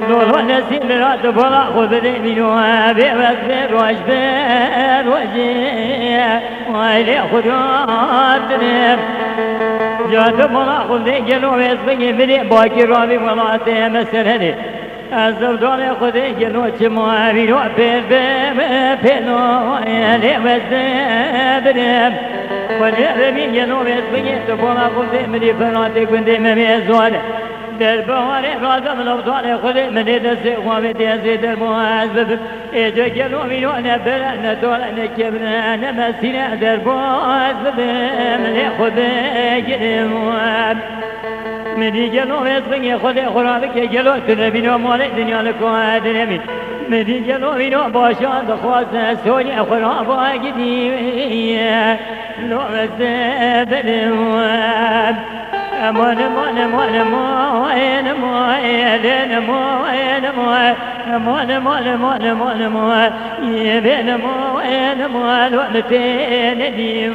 لولو نسيم رات بلا خبر منوها بوزر وجبر وجيه ويلي خدود درب جات بلا خبر جلو ويسبقي بلي باكي رابي ولا تمسرني أزب دولي خدي جلو چمو بينو بير بينو ويلي وزر درب ولي بين جلو ويسبقي بلا خبر مني فراتي كنتي مميزون در بهار رازم لبضان خود من دست خواب دیزی در موازب ایجا گلو میلون برن دولن کبرن مسیره در موازب من خود گلوم منی گلو اسمه خود خرابه که گلو تنبینو مال دنیا لکوه درمین منی گلو مینو باشان دخواست سونی خرابه گدیه لوزه بلوم أمان أمان أمان أمان أمان أمان أمان أمان أمان أمان أمان يبين أمان أمان وأنا تاني